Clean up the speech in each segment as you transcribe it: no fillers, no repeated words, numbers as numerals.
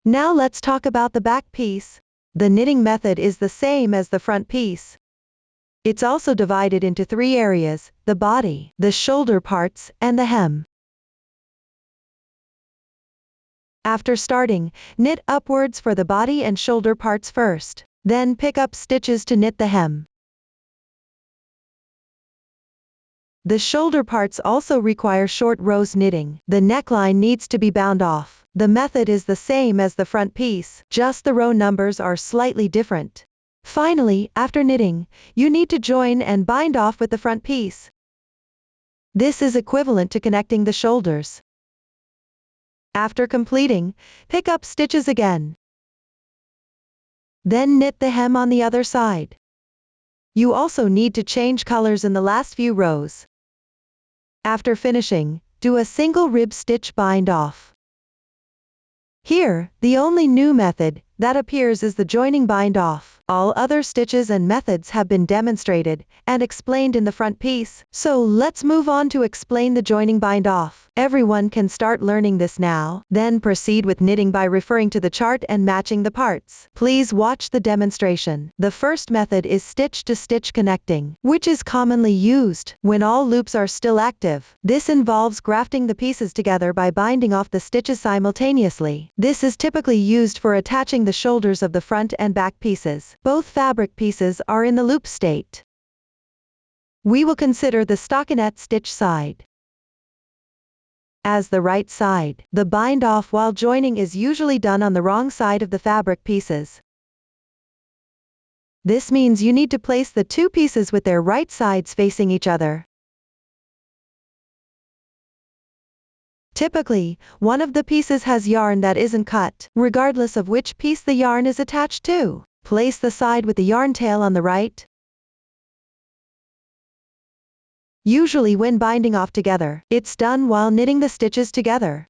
Now let's talk about the back piece. The knitting method is the same as the front piece. It's also divided into 3 areas: the body, the shoulder parts, and the hem. After starting, knit upwards for the body and shoulder parts first. Then pick up stitches to knit the hem. The shoulder parts also require short rows knitting. The neckline needs to be bound off. The method is the same as the front piece, just the row numbers are slightly different. Finally, after knitting, you need to join and bind off with the front piece. This is equivalent to connecting the shoulders. After completing, pick up stitches again. Then knit the hem on the other side. You also need to change colors in the last few rows. After finishing, do a single rib stitch bind off. Here, the only new method that appears is the joining bind off. All other stitches and methods have been demonstrated and explained in the front piece, so let's move on to explain the joining bind off. Everyone can start learning this now, then proceed with knitting by referring to the chart and matching the parts. Please watch the demonstration. The first method is stitch-to-stitch connecting, which is commonly used when all loops are still active. This involves grafting the pieces together by binding off the stitches simultaneously. This is typically used for attaching the shoulders of the front and back pieces. Both fabric pieces are in the loop state. We will consider the stockinette stitch side as the right side. The bind off while joining is usually done on the wrong side of the fabric pieces. This means you need to place the 2 pieces with their right sides facing each other. Typically, one of the pieces has yarn that isn't cut, regardless of which piece the yarn is attached to. Place the side with the yarn tail on the right. Usually when binding off together, it's done while knitting the stitches together.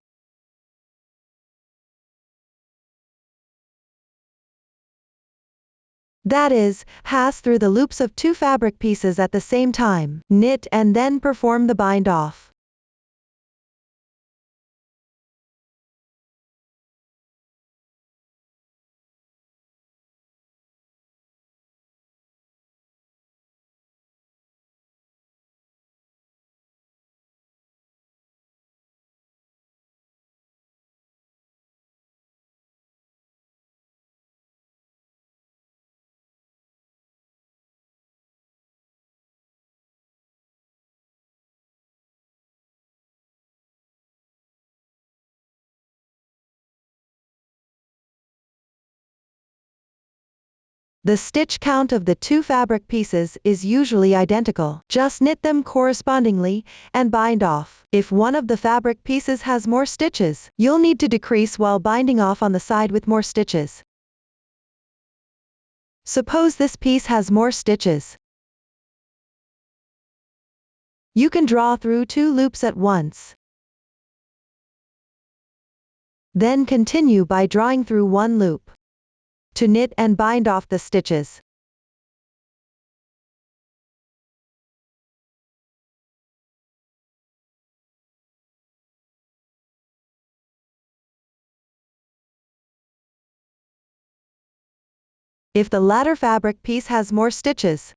That is, pass through the loops of 2 fabric pieces at the same time, knit and then perform the bind off. The stitch count of the 2 fabric pieces is usually identical. Just knit them correspondingly and bind off. If one of the fabric pieces has more stitches, you'll need to decrease while binding off on the side with more stitches. Suppose this piece has more stitches. You can draw through 2 loops at once. Then continue by drawing through 1 loop to knit and bind off the stitches. If the latter fabric piece has more stitches,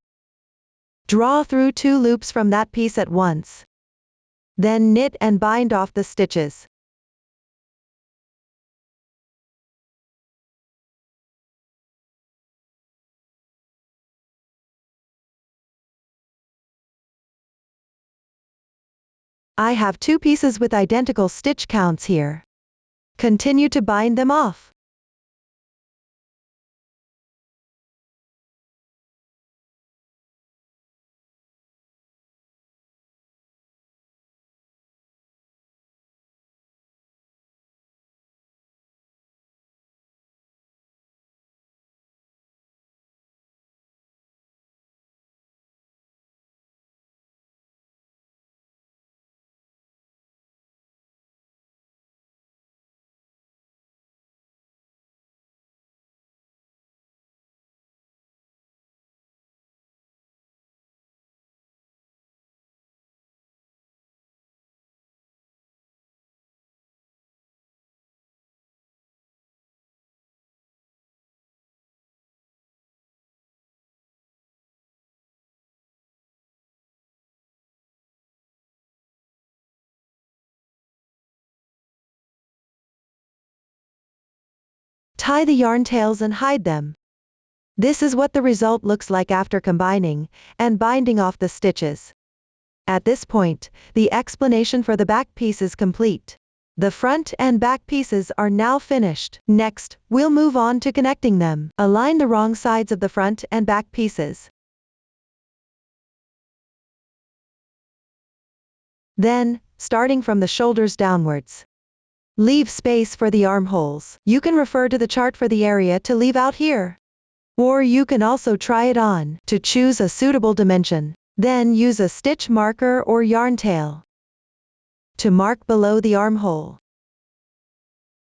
draw through 2 loops from that piece at once. Then knit and bind off the stitches. I have 2 pieces with identical stitch counts here. Continue to bind them off. Tie the yarn tails and hide them. This is what the result looks like after combining and binding off the stitches. At this point, the explanation for the back piece is complete. The front and back pieces are now finished. Next, we'll move on to connecting them. Align the wrong sides of the front and back pieces. Then, starting from the shoulders downwards, leave space for the armholes. You can refer to the chart for the area to leave out here. Or you can also try it on to choose a suitable dimension. Then use a stitch marker or yarn tail to mark below the armhole.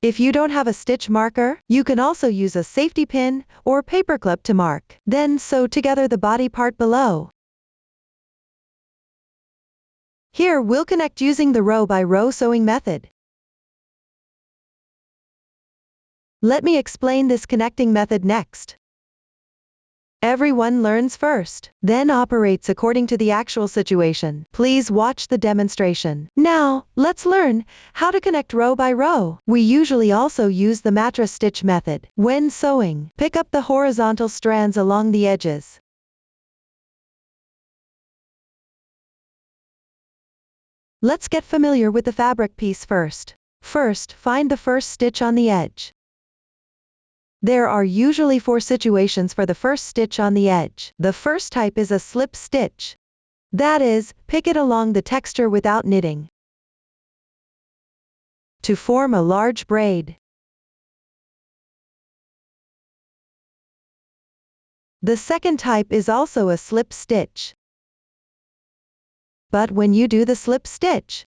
If you don't have a stitch marker, you can also use a safety pin or paperclip to mark. Then sew together the body part below. Here we'll connect using the row by row sewing method. Let me explain this connecting method next. Everyone learns first, then operates according to the actual situation. Please watch the demonstration. Now, let's learn how to connect row by row. We usually also use the mattress stitch method. When sewing, pick up the horizontal strands along the edges. Let's get familiar with the fabric piece first. First, find the first stitch on the edge. There are usually 4 situations for the first stitch on the edge. The first type is a slip stitch. That is, pick it along the texture without knitting to form a large braid. The second type is also a slip stitch. But when you do the slip stitch,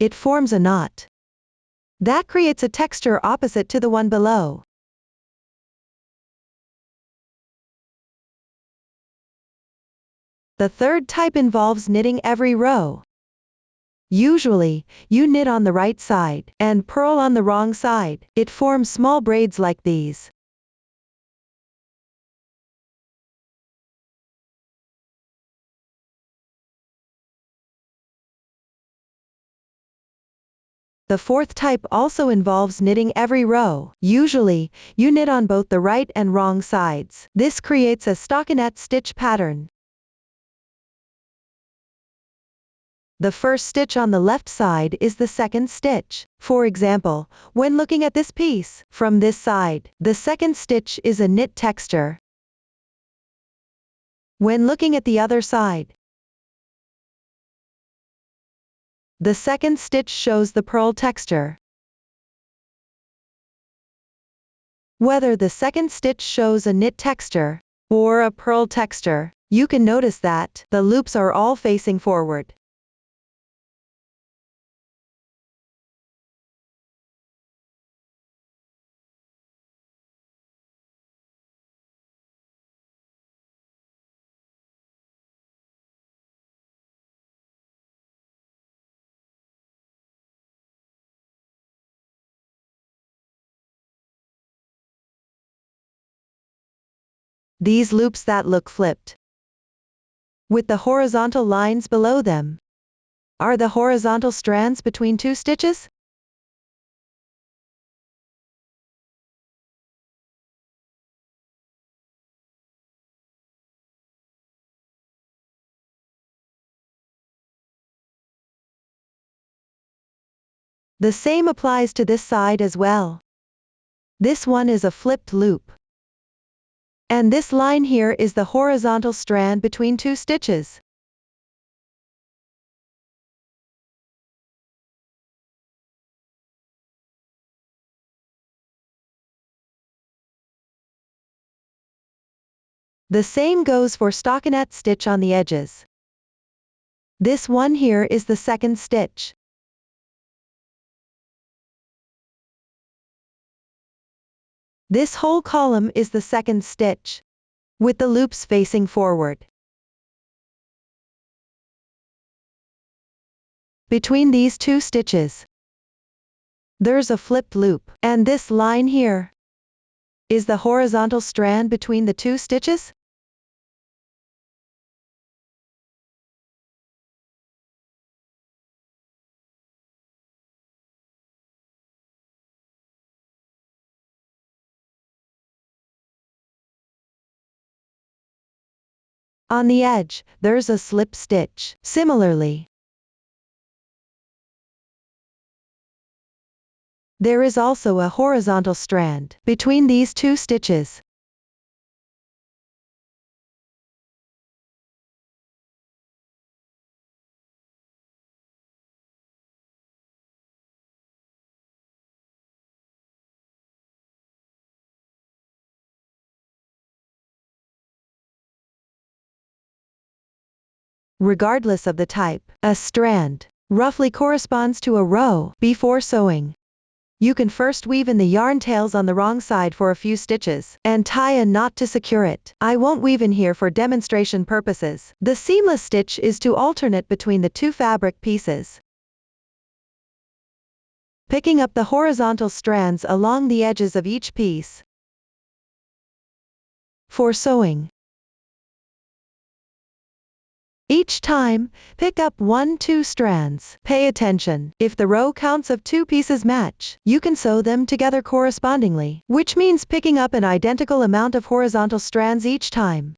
it forms a knot. That creates a texture opposite to the one below. The third type involves knitting every row. Usually, you knit on the right side and purl on the wrong side. It forms small braids like these. The fourth type also involves knitting every row. Usually, you knit on both the right and wrong sides. This creates a stockinette stitch pattern. The first stitch on the left side is the second stitch. For example, when looking at this piece, from this side, the second stitch is a knit texture. When looking at the other side, the second stitch shows the purl texture. Whether the second stitch shows a knit texture or a purl texture, you can notice that the loops are all facing forward. These loops that look flipped, with the horizontal lines below them, are the horizontal strands between 2 stitches? The same applies to this side as well. This one is a flipped loop. And this line here is the horizontal strand between 2 stitches. The same goes for stockinette stitch on the edges. This one here is the second stitch. This whole column is the second stitch, with the loops facing forward. Between these 2 stitches, there's a flipped loop, and this line here is the horizontal strand between the 2 stitches? On the edge, there's a slip stitch. Similarly, there is also a horizontal strand between these two stitches. Regardless of the type, a strand roughly corresponds to a row. Before sewing, you can first weave in the yarn tails on the wrong side for a few stitches, and tie a knot to secure it. I won't weave in here for demonstration purposes. The seamless stitch is to alternate between the two fabric pieces, picking up the horizontal strands along the edges of each piece. For sewing, each time, pick up 1-2 strands. Pay attention. If the row counts of 2 pieces match, you can sew them together correspondingly, which means picking up an identical amount of horizontal strands each time.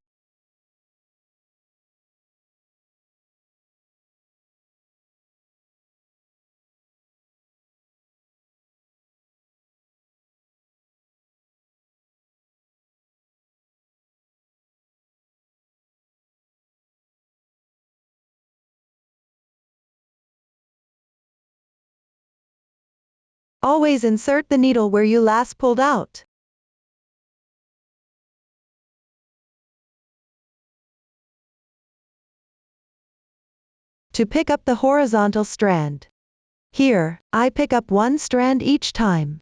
Always insert the needle where you last pulled out. To pick up the horizontal strand. Here, I pick up 1 strand each time.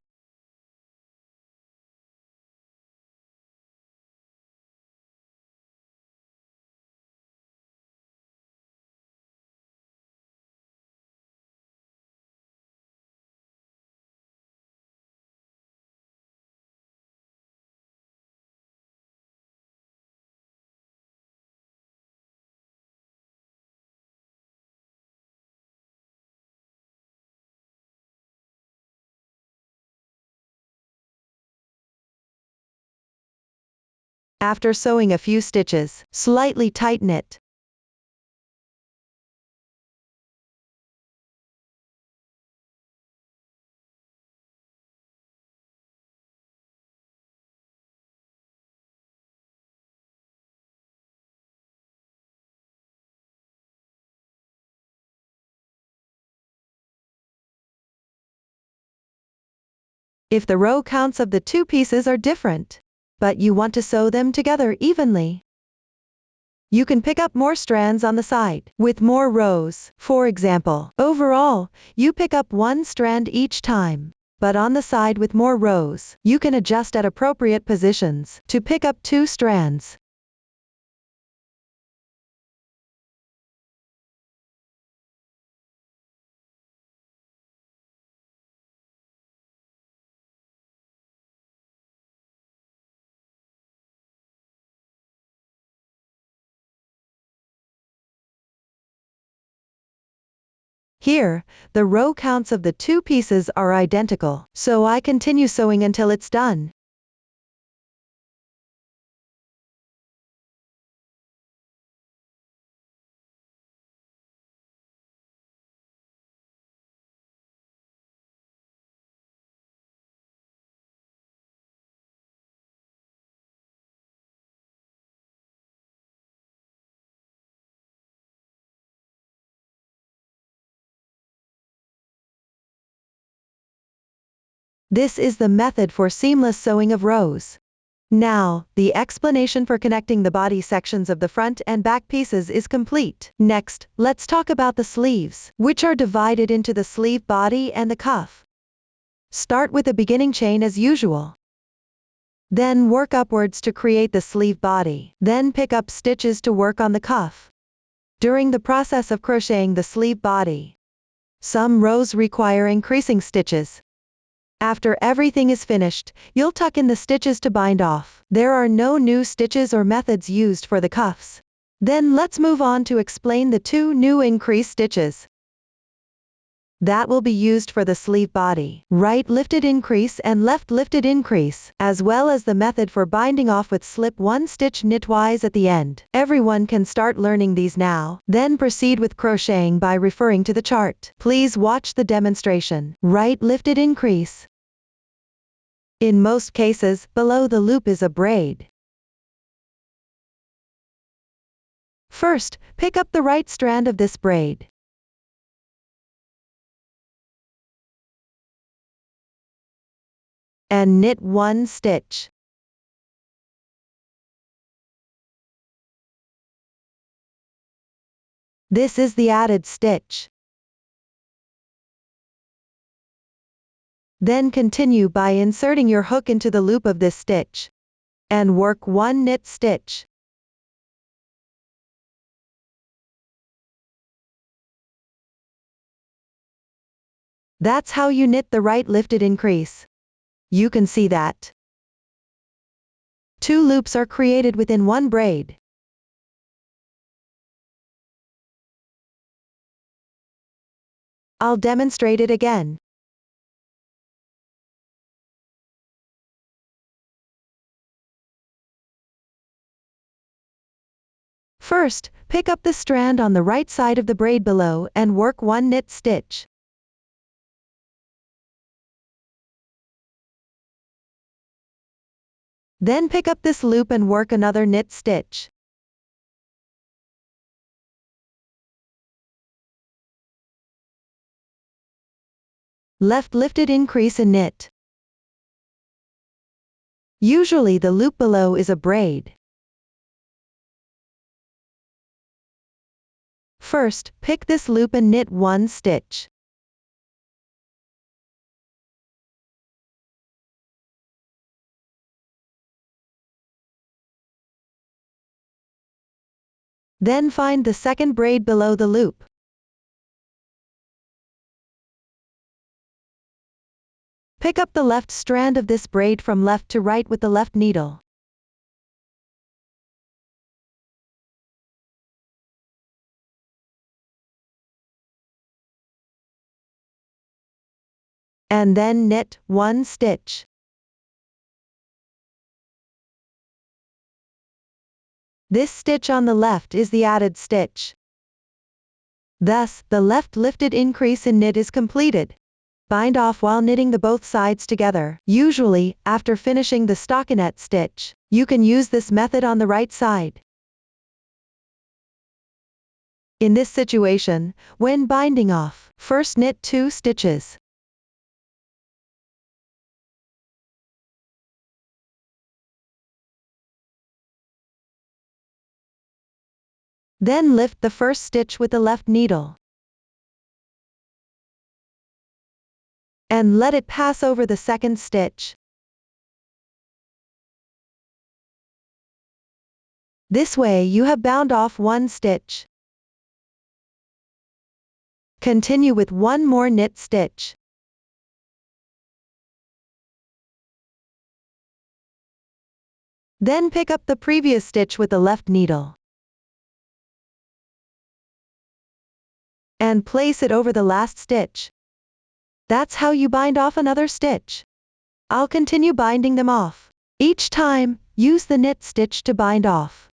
After sewing a few stitches, slightly tighten it. If the row counts of the 2 pieces are different, but you want to sew them together evenly, you can pick up more strands on the side with more rows. For example, overall, you pick up 1 strand each time, but on the side with more rows, you can adjust at appropriate positions to pick up 2 strands. Here, the row counts of the 2 pieces are identical, so I continue sewing until it's done. This is the method for seamless sewing of rows. Now, the explanation for connecting the body sections of the front and back pieces is complete. Next, let's talk about the sleeves, which are divided into the sleeve body and the cuff. Start with a beginning chain as usual. Then work upwards to create the sleeve body. Then pick up stitches to work on the cuff. During the process of crocheting the sleeve body, some rows require increasing stitches. After everything is finished, you'll tuck in the stitches to bind off. There are no new stitches or methods used for the cuffs. Then let's move on to explain the 2 new increase stitches. That will be used for the sleeve body. Right lifted increase and left lifted increase, as well as the method for binding off with slip 1 stitch knitwise at the end. Everyone can start learning these now. Then proceed with crocheting by referring to the chart. Please watch the demonstration. Right lifted increase. In most cases, below the loop is a braid. First, pick up the right strand of this braid. And knit 1 stitch. This is the added stitch. Then continue by inserting your hook into the loop of this stitch. And work 1 knit stitch. That's how you knit the right lifted increase. You can see that 2 loops are created within 1 braid. I'll demonstrate it again. First, pick up the strand on the right side of the braid below and work 1 knit stitch. Then pick up this loop and work another knit stitch. Left lifted increase and knit. Usually the loop below is a braid. First, pick this loop and knit 1 stitch. Then find the second braid below the loop. Pick up the left strand of this braid from left to right with the left needle. And then knit 1 stitch. This stitch on the left is the added stitch. Thus, the left lifted increase in knit is completed. Bind off while knitting the both sides together. Usually, after finishing the stockinette stitch, you can use this method on the right side. In this situation, when binding off, first knit 2 stitches. Then lift the first stitch with the left needle. And let it pass over the second stitch. This way you have bound off 1 stitch. Continue with 1 more knit stitch. Then pick up the previous stitch with the left needle. And place it over the last stitch. That's how you bind off another stitch. I'll continue binding them off. Each time, use the knit stitch to bind off.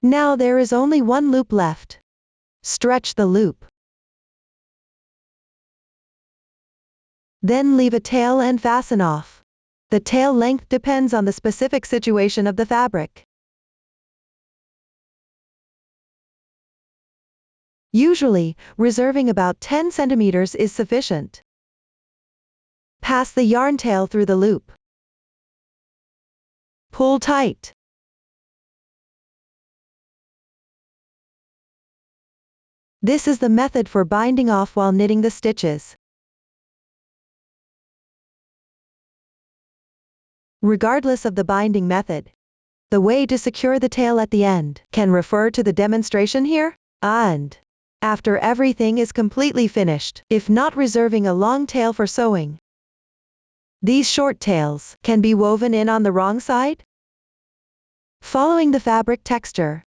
Now there is only 1 loop left. Stretch the loop. Then leave a tail and fasten off. The tail length depends on the specific situation of the fabric. Usually, reserving about 10 centimeters is sufficient. Pass the yarn tail through the loop. Pull tight. This is the method for binding off while knitting the stitches. Regardless of the binding method, the way to secure the tail at the end can refer to the demonstration here. And after everything is completely finished, if not reserving a long tail for sewing, these short tails can be woven in on the wrong side, following the fabric texture.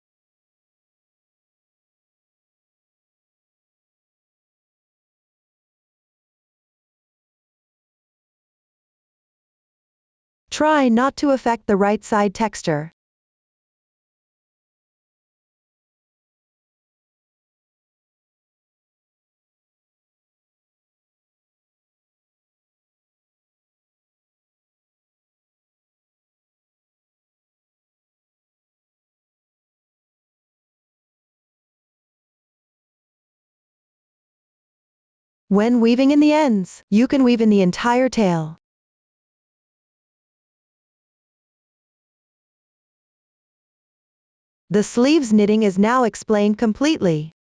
Try not to affect the right side texture. When weaving in the ends, you can weave in the entire tail. The sleeves knitting is now explained completely.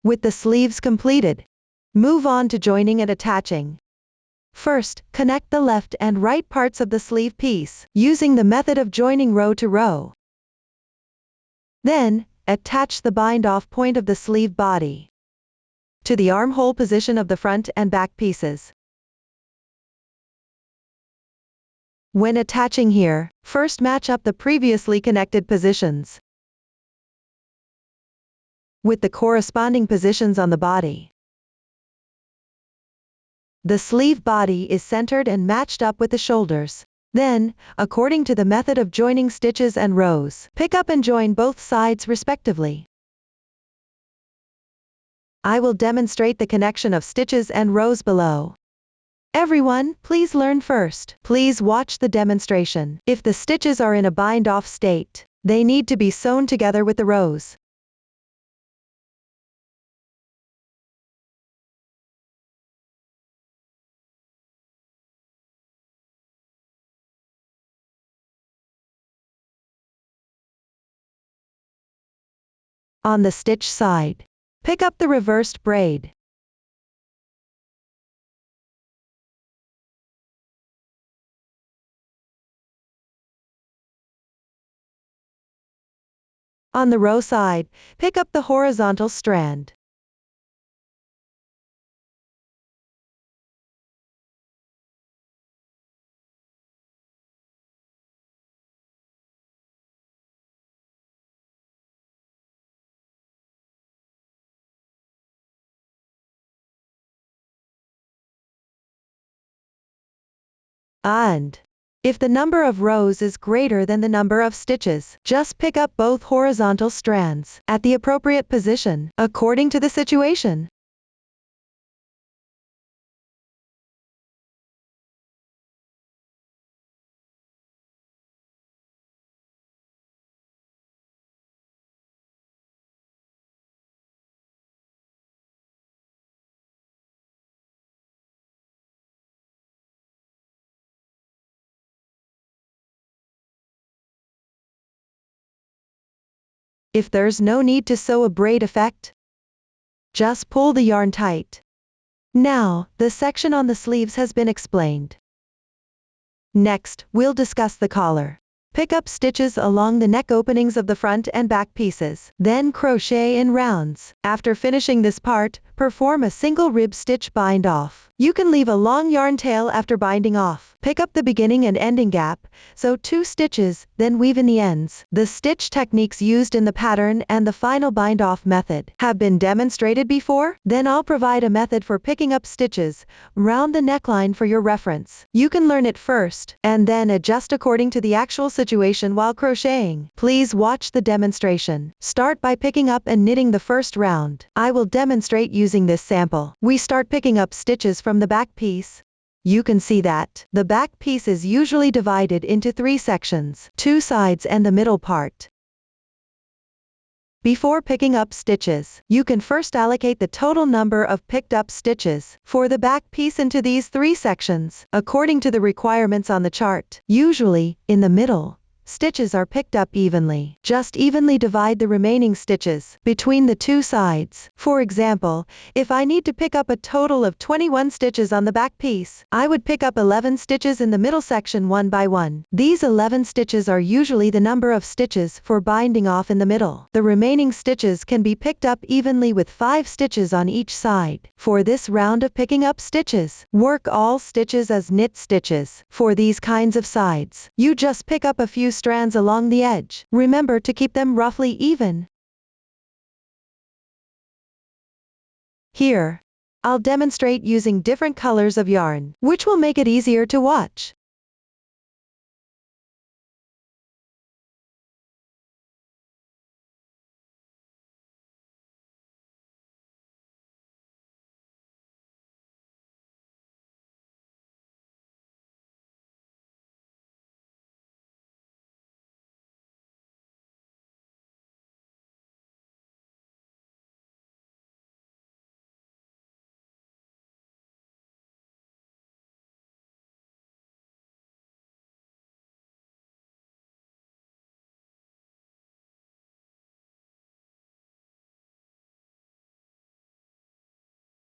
With the sleeves completed, move on to joining and attaching. First, connect the left and right parts of the sleeve piece, using the method of joining row to row. Then, attach the bind-off point of the sleeve body to the armhole position of the front and back pieces. When attaching here, first match up the previously connected positions with the corresponding positions on the body. The sleeve body is centered and matched up with the shoulders. Then, according to the method of joining stitches and rows, pick up and join both sides respectively. I will demonstrate the connection of stitches and rows below. Everyone, please learn first. Please watch the demonstration. If the stitches are in a bind-off state, they need to be sewn together with the rows. On the stitch side, pick up the reversed braid. On the row side, pick up the horizontal strand. And if the number of rows is greater than the number of stitches, just pick up both horizontal strands at the appropriate position, according to the situation. If there's no need to sew a braid effect, just pull the yarn tight. Now, the section on the sleeves has been explained. Next, we'll discuss the collar. Pick up stitches along the neck openings of the front and back pieces, then crochet in rounds. After finishing this part, perform a single rib stitch bind off. You can leave a long yarn tail after binding off. Pick up the beginning and ending gap, sew 2 stitches, then weave in the ends. The stitch techniques used in the pattern and the final bind off method have been demonstrated before. Then I'll provide a method for picking up stitches round the neckline for your reference. You can learn it first, and then adjust according to the actual situation while crocheting. Please watch the demonstration. Start by picking up and knitting the first round. I will demonstrate using this sample. We start picking up stitches from the back piece. You can see that the back piece is usually divided into 3 sections, 2 sides and the middle part. Before picking up stitches, you can first allocate the total number of picked up stitches for the back piece into these 3 sections, according to the requirements on the chart. Usually, in the middle, stitches are picked up evenly. Just evenly divide the remaining stitches between the 2 sides. For example, if I need to pick up a total of 21 stitches on the back piece, I would pick up 11 stitches in the middle section one by one. These 11 stitches are usually the number of stitches for binding off in the middle. The remaining stitches can be picked up evenly with 5 stitches on each side. For this round of picking up stitches, work all stitches as knit stitches. For these kinds of sides, you just pick up a few strands along the edge. Remember to keep them roughly even. Here, I'll demonstrate using different colors of yarn, which will make it easier to watch.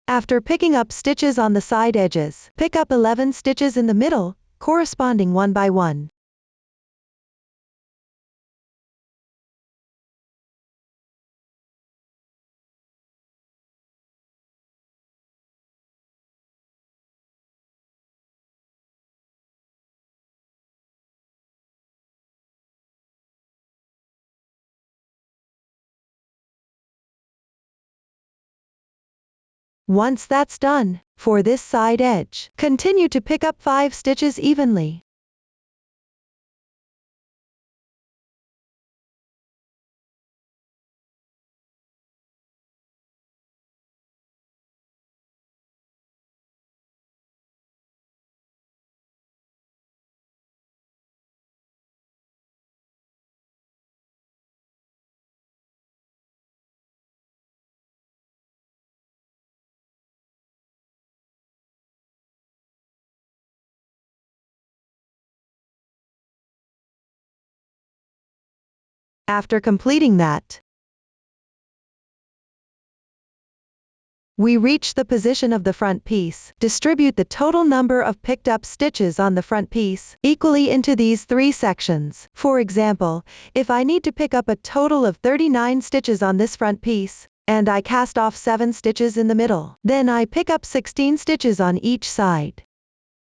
After picking up stitches on the side edges, pick up 11 stitches in the middle, corresponding one by one. Once that's done, for this side edge, continue to pick up 5 stitches evenly. After completing that, we reach the position of the front piece. Distribute the total number of picked up stitches on the front piece equally into these 3 sections. For example, if I need to pick up a total of 39 stitches on this front piece, and I cast off 7 stitches in the middle, then I pick up 16 stitches on each side.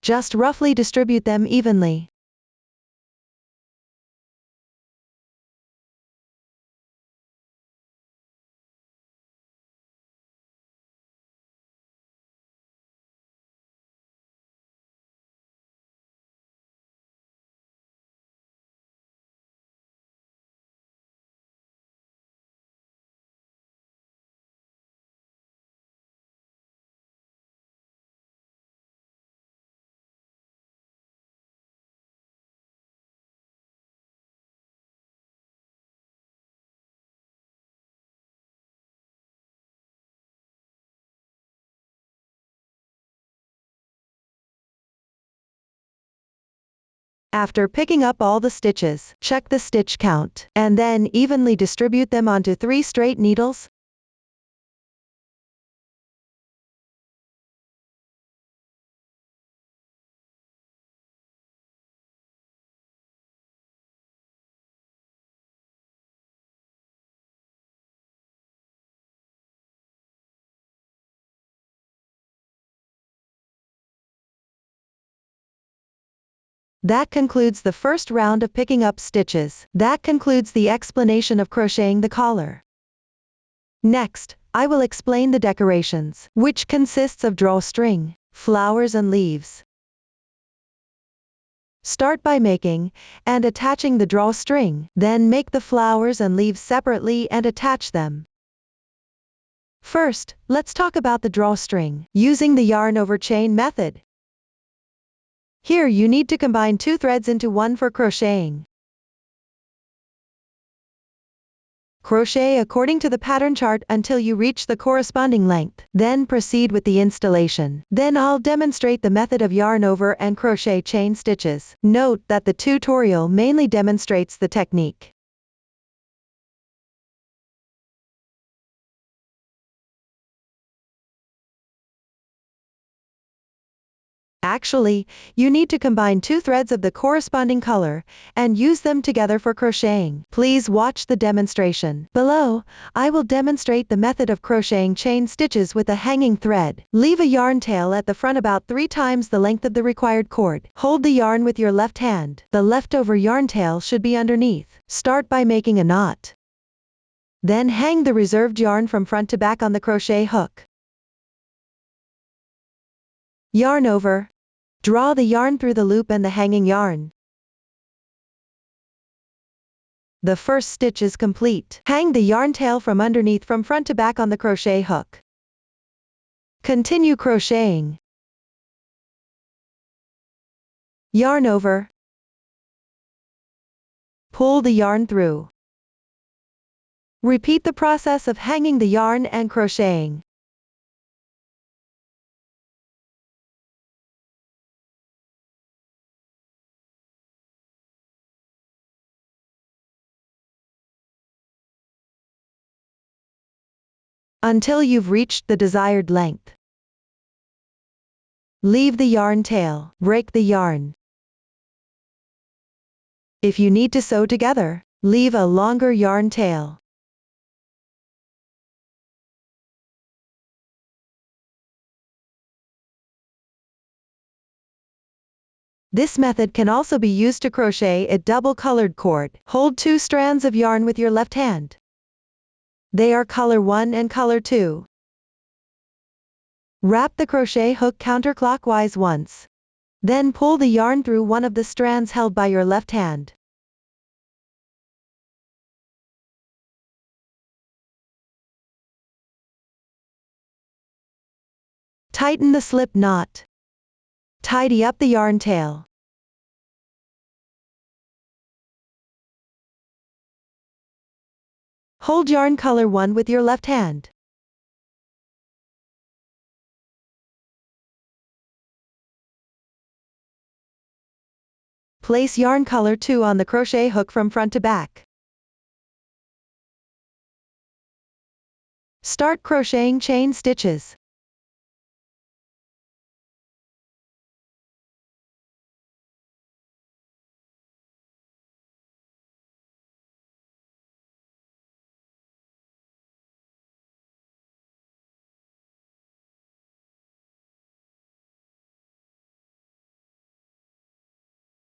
Just roughly distribute them evenly. After picking up all the stitches, check the stitch count, and then evenly distribute them onto 3 straight needles. That concludes the first round of picking up stitches. That concludes the explanation of crocheting the collar. Next, I will explain the decorations, which consists of drawstring, flowers and leaves. Start by making and attaching the drawstring, then make the flowers and leaves separately and attach them. First, let's talk about the drawstring, using the yarn over chain method. Here you need to combine 2 threads into one for crocheting. Crochet according to the pattern chart until you reach the corresponding length. Then proceed with the installation. Then I'll demonstrate the method of yarn over and crochet chain stitches. Note that the tutorial mainly demonstrates the technique. Actually, you need to combine 2 threads of the corresponding color and use them together for crocheting. Please watch the demonstration. Below, I will demonstrate the method of crocheting chain stitches with a hanging thread. Leave a yarn tail at the front about 3 times the length of the required cord. Hold the yarn with your left hand. The leftover yarn tail should be underneath. Start by making a knot. Then hang the reserved yarn from front to back on the crochet hook. Yarn over. Draw the yarn through the loop and the hanging yarn. The first stitch is complete. Hang the yarn tail from underneath from front to back on the crochet hook. Continue crocheting. Yarn over. Pull the yarn through. Repeat the process of hanging the yarn and crocheting. Until you've reached the desired length. Leave the yarn tail. Break the yarn. If you need to sew together, leave a longer yarn tail. This method can also be used to crochet a double-colored cord. Hold 2 strands of yarn with your left hand. They are color 1 and color 2. Wrap the crochet hook counterclockwise once. Then pull the yarn through one of the strands held by your left hand. Tighten the slip knot. Tidy up the yarn tail. Hold yarn color 1 with your left hand. Place yarn color 2 on the crochet hook from front to back. Start crocheting chain stitches.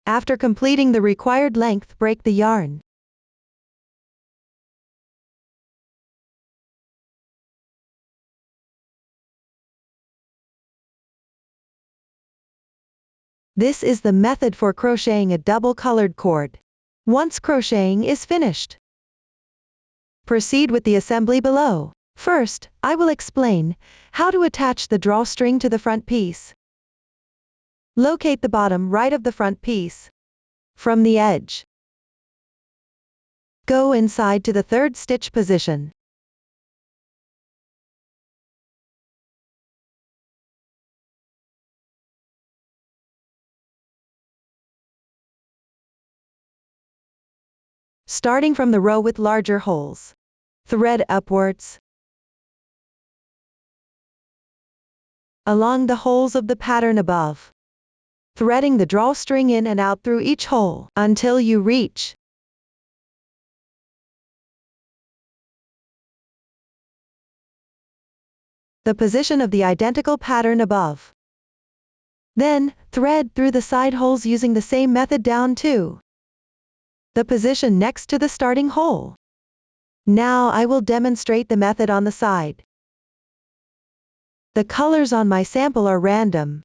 After completing the required length, break the yarn. This is the method for crocheting a double-colored cord. Once crocheting is finished, proceed with the assembly below. First, I will explain how to attach the drawstring to the front piece. Locate the bottom right of the front piece. From the edge, go inside to the 3rd stitch position. Starting from the row with larger holes, thread upwards along the holes of the pattern above, threading the drawstring in and out through each hole until you reach the position of the identical pattern above. Then, thread through the side holes using the same method down to the position next to the starting hole. Now I will demonstrate the method on the side. The colors on my sample are random.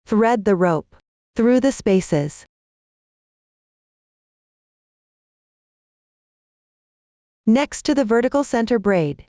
Thread the rope through the spaces. Next to the vertical center braid.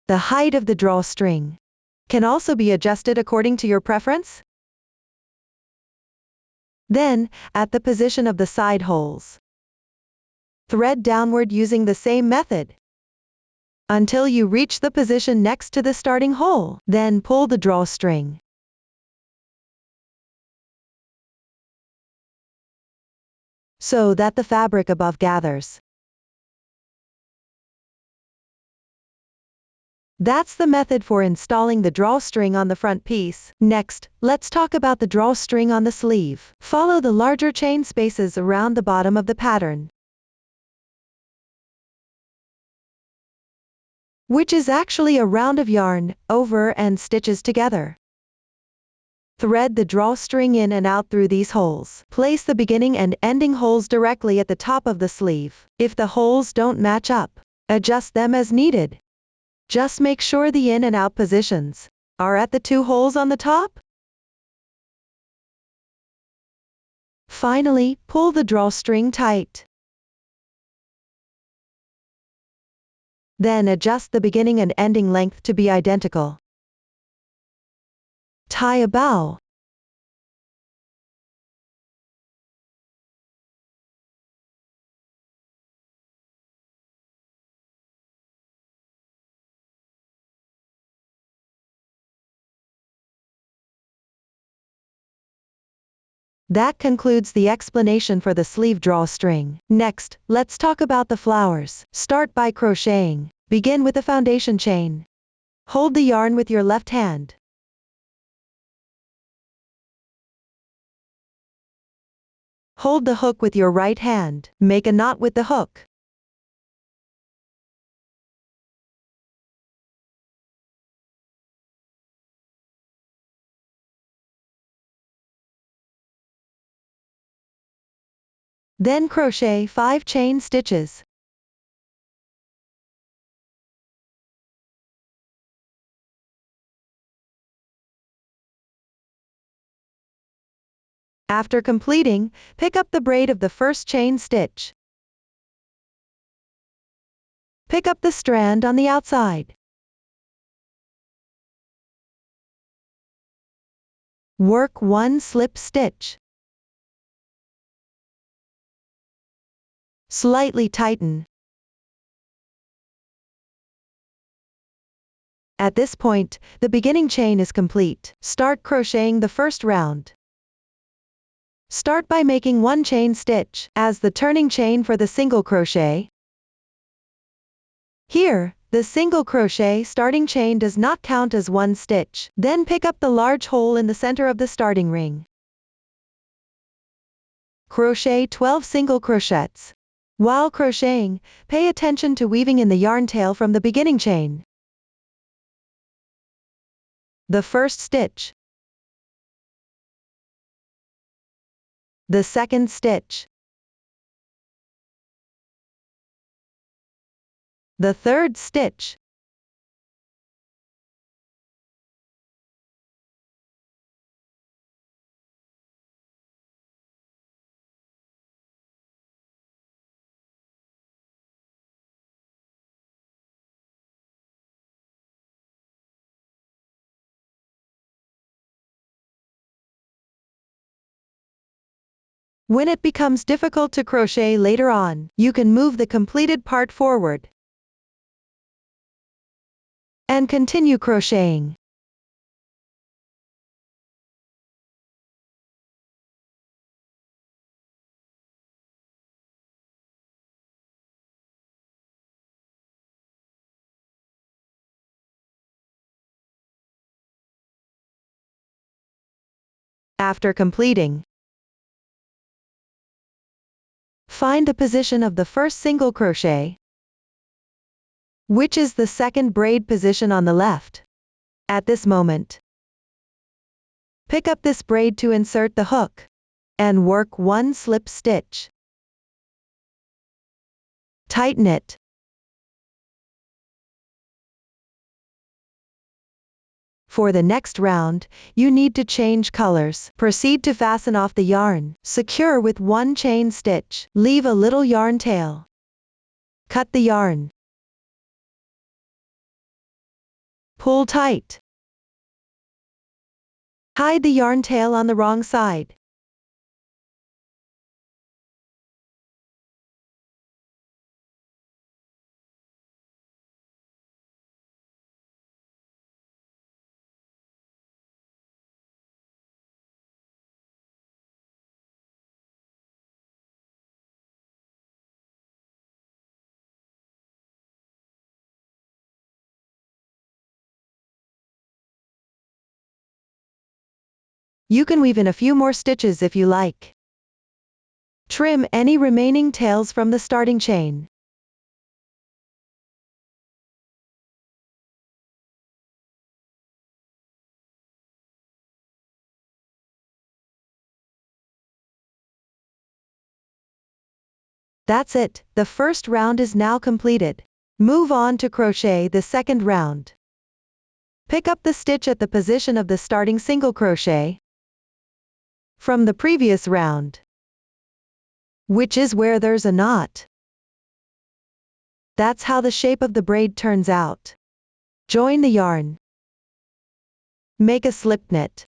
The height of the drawstring can also be adjusted according to your preference. Then, at the position of the side holes, thread downward using the same method until you reach the position next to the starting hole. Then pull the drawstring so that the fabric above gathers. That's the method for installing the drawstring on the front piece. Next, let's talk about the drawstring on the sleeve. Follow the larger chain spaces around the bottom of the pattern, which is actually a round of yarn, over and stitches together. Thread the drawstring in and out through these holes. Place the beginning and ending holes directly at the top of the sleeve. If the holes don't match up, adjust them as needed. Just make sure the in and out positions are at the 2 holes on the top. Finally, pull the drawstring tight. Then adjust the beginning and ending length to be identical. Tie a bow. That concludes the explanation for the sleeve drawstring. Next, let's talk about the flowers. Start by crocheting. Begin with the foundation chain. Hold the yarn with your left hand. Hold the hook with your right hand. Make a knot with the hook. Then crochet 5 chain stitches. After completing, pick up the braid of the first chain stitch. Pick up the strand on the outside. Work 1 slip stitch. Slightly tighten. At this point, the beginning chain is complete. Start crocheting the first round. Start by making 1 chain stitch as the turning chain for the single crochet. Here, the single crochet starting chain does not count as 1 stitch. Then pick up the large hole in the center of the starting ring. Crochet 12 single crochets. While crocheting, pay attention to weaving in the yarn tail from the beginning chain. The first stitch. The second stitch. The third stitch. When it becomes difficult to crochet later on, you can move the completed part forward and continue crocheting. After completing, find the position of the first single crochet, which is the second braid position on the left. At this moment, pick up this braid to insert the hook and work one slip stitch. Tighten it. For the next round, you need to change colors. Proceed to fasten off the yarn. Secure with one chain stitch. Leave a little yarn tail. Cut the yarn. Pull tight. Hide the yarn tail on the wrong side. You can weave in a few more stitches if you like. Trim any remaining tails from the starting chain. That's it, the first round is now completed. Move on to crochet the second round. Pick up the stitch at the position of the starting single crochet from the previous round, which is where there's a knot. That's how the shape of the braid turns out. Join the yarn. Make a slip knot.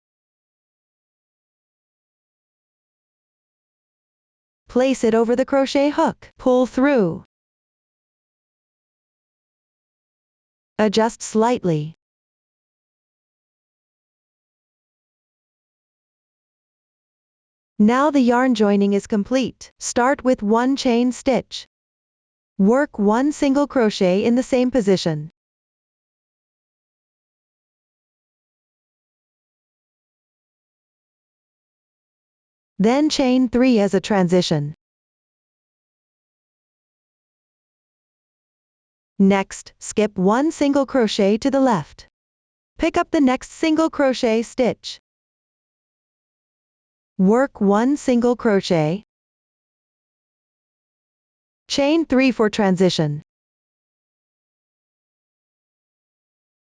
Place it over the crochet hook. Pull through. Adjust slightly. Now the yarn joining is complete. Start with one chain stitch. Work one single crochet in the same position. Then chain 3 as a transition. Next, skip one single crochet to the left. Pick up the next single crochet stitch. Work one single crochet. Chain 3 for transition.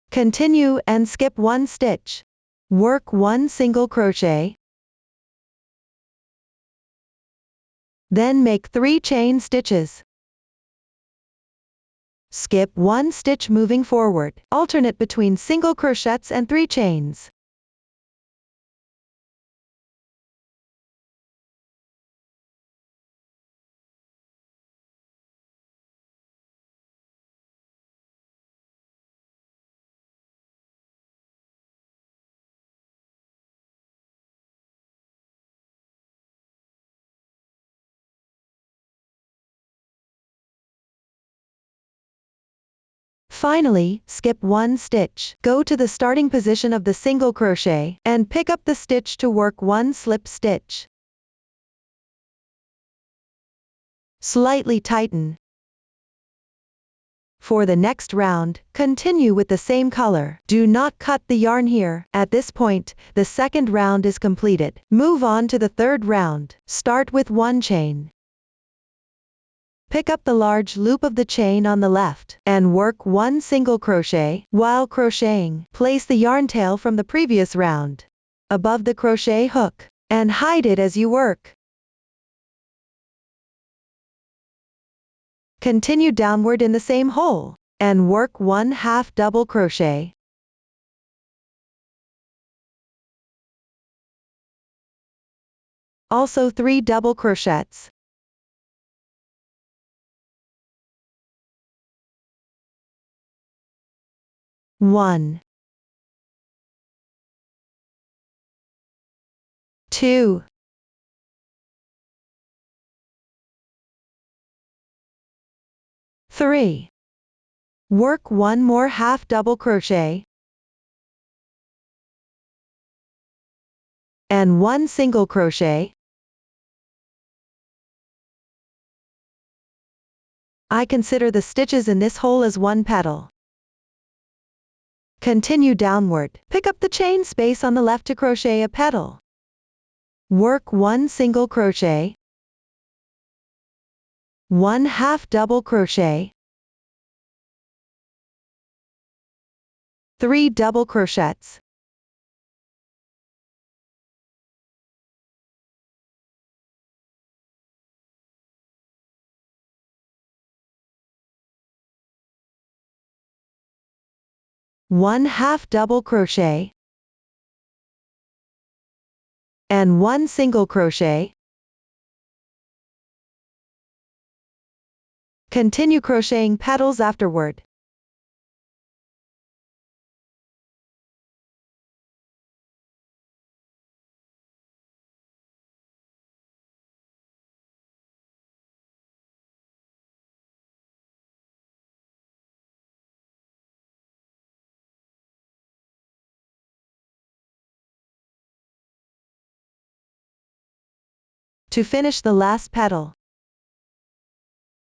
Continue and skip one stitch. Work one single crochet. Then make 3 chain stitches. Skip one stitch moving forward. Alternate between single crochets and 3 chains. Finally, skip one stitch. Go to the starting position of the single crochet and pick up the stitch to work one slip stitch. Slightly tighten. For the next round, continue with the same color. Do not cut the yarn here. At this point, the second round is completed. Move on to the third round. Start with one chain. Pick up the large loop of the chain on the left and work 1 single crochet. While crocheting, place the yarn tail from the previous round above the crochet hook and hide it as you work. Continue downward in the same hole and work 1/2 double crochet. Also 3 double crochets. One, 2, 3. Work 1 more half double crochet and 1 single crochet. I consider the stitches in this hole as 1 petal. Continue downward. Pick up the chain space on the left to crochet a petal. Work 1 single crochet, 1/2 double crochet, 3 double crochets. One half double crochet and 1 single crochet. Continue crocheting petals afterward. To finish the last petal,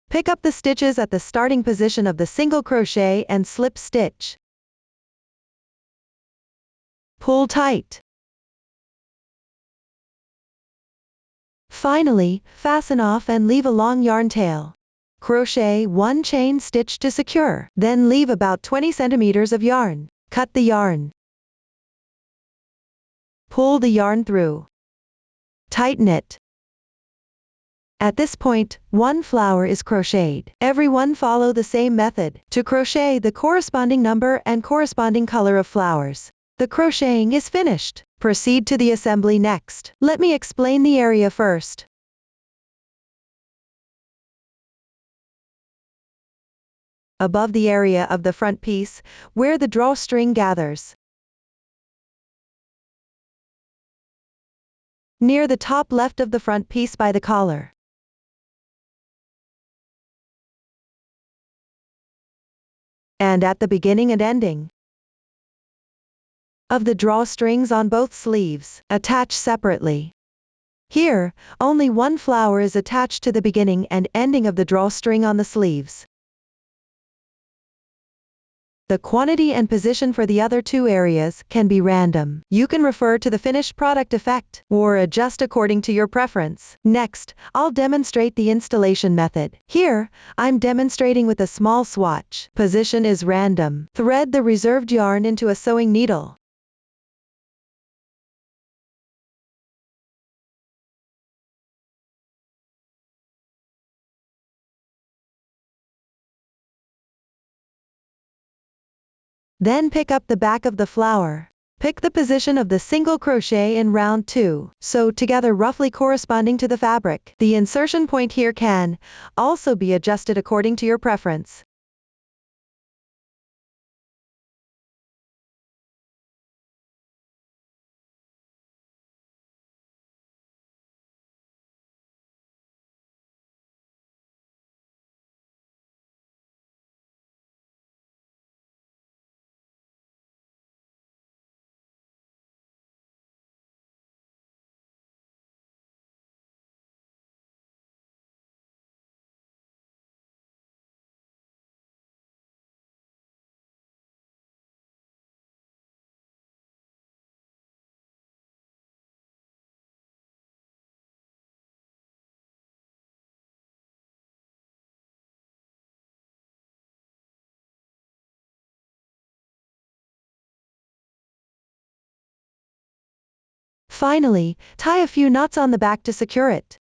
pick up the stitches at the starting position of the single crochet and slip stitch. Pull tight. Finally, fasten off and leave a long yarn tail. Crochet 1 chain stitch to secure, then leave about 20 centimeters of yarn. Cut the yarn. Pull the yarn through. Tighten it. At this point, 1 flower is crocheted. Everyone follow the same method to crochet the corresponding number and corresponding color of flowers. The crocheting is finished. Proceed to the assembly next. Let me explain the area first. Above the area of the front piece, where the drawstring gathers. Near the top left of the front piece by the collar. And at the beginning and ending of the drawstrings on both sleeves, attach separately. Here, only 1 flower is attached to the beginning and ending of the drawstring on the sleeves. The quantity and position for the other 2 areas can be random. You can refer to the finished product effect or adjust according to your preference. Next, I'll demonstrate the installation method. Here, I'm demonstrating with a small swatch. Position is random. Thread the reserved yarn into a sewing needle. Then pick up the back of the flower. Pick the position of the single crochet in round 2, sew together roughly corresponding to the fabric. The insertion point here can also be adjusted according to your preference. Finally, tie a few knots on the back to secure it.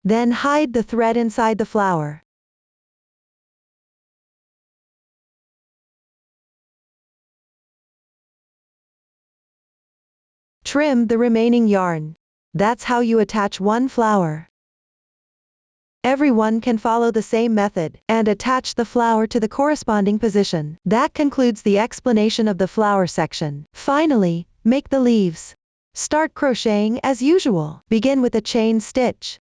Then hide the thread inside the flower. Trim the remaining yarn. That's how you attach one flower. Everyone can follow the same method and attach the flower to the corresponding position. That concludes the explanation of the flower section. Finally, make the leaves. Start crocheting as usual. Begin with a chain stitch.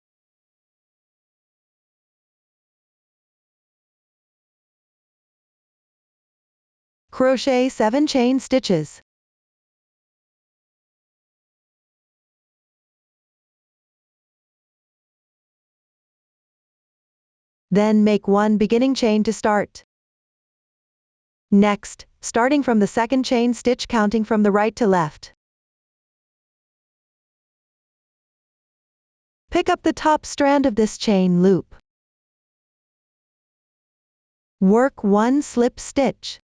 Crochet 7 chain stitches. Then make one beginning chain to start. Next, starting from the second chain stitch counting from the right to left. Pick up the top strand of this chain loop. Work one slip stitch.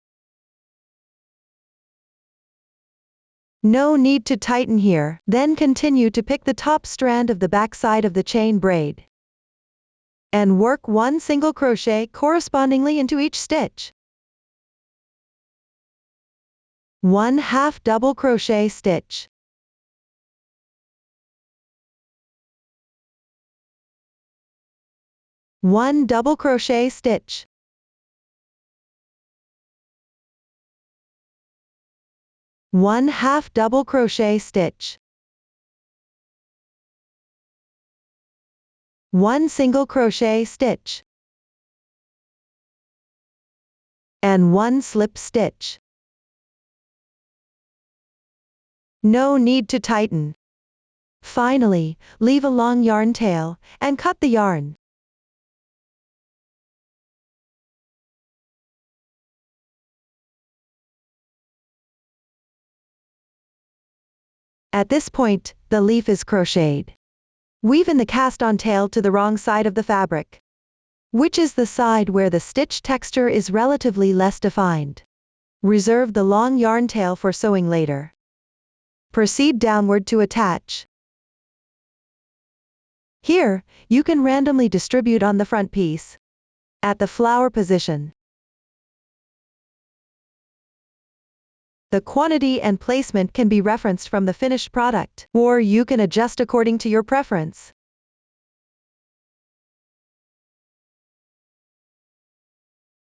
No need to tighten here. Then continue to pick the top strand of the back side of the chain braid. And work one single crochet correspondingly into each stitch. 1/2 double crochet stitch. One double crochet stitch. One half double crochet stitch. One single crochet stitch. And one slip stitch. No need to tighten. Finally, leave a long yarn tail, and cut the yarn. At this point, the leaf is crocheted. Weave in the cast-on tail to the wrong side of the fabric, which is the side where the stitch texture is relatively less defined. Reserve the long yarn tail for sewing later. Proceed downward to attach. Here, you can randomly distribute on the front piece, at the flower position. The quantity and placement can be referenced from the finished product, or you can adjust according to your preference.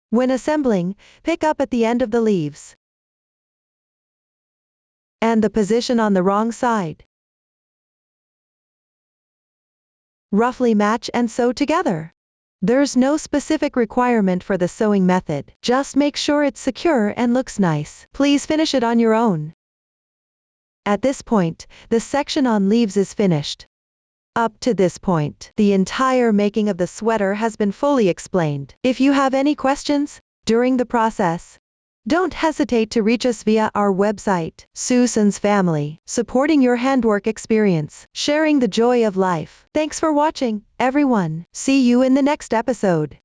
When assembling, pick up at the end of the leaves and the position on the wrong side. Roughly match and sew together. There's no specific requirement for the sewing method. Just make sure it's secure and looks nice. Please finish it on your own. At this point, the section on leaves is finished. Up to this point, the entire making of the sweater has been fully explained. If you have any questions during the process, don't hesitate to reach us via our website. Susan's Family, supporting your handwork experience, sharing the joy of life. Thanks for watching, everyone. See you in the next episode.